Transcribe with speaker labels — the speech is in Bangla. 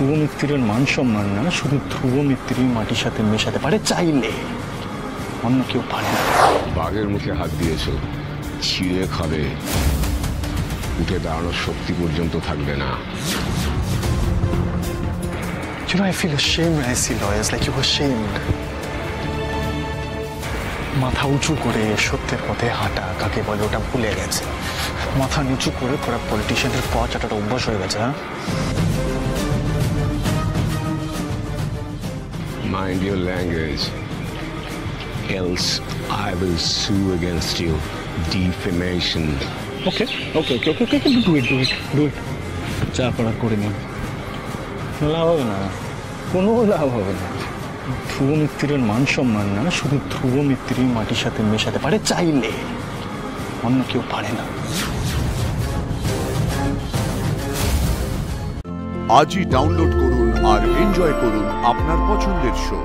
Speaker 1: ধ্রুব মিত্তিরের মান সম্মান না, শুধু ধ্রুব মিত্তিরই মাটির সাথে মেশাতে পারে চাইলে, অন্য কেউ পারে না।
Speaker 2: বাঘের মুখে হাত দিয়েছ, ছিঁড়ে খাবে, উঠে দাঁড়ানোর শক্তি পর্যন্ত থাকবে না।
Speaker 1: You know, I feel ashamed when I see lawyers like you ashamed. মাথা উঁচু করে সত্যের পথে হাঁটা কাকে বলে ওটা ভুলে গেছে। মাথা নিচু করে করা পলিটিশিয়ানদের পথ চাটাটা অভ্যাস হয়ে গেছে। হ্যাঁ,
Speaker 2: Mind your language, else I will sue against you. Defamation.
Speaker 1: Okay okay okay okay okay do it do it do it. যা করার করে নিন, লাভ হবে না, কোনো লাভ হবে না। ধ্রুব মিত্তিরের মান সম্মান না, শুধু ধ্রুব মিত্তিরই মাটির সাথে মেশাতে পারে চাইলে, অন্য কেউ পারে না।
Speaker 3: আজই ডাউনলোড করুন আর এনজয় করুন আপনার পছন্দের শো।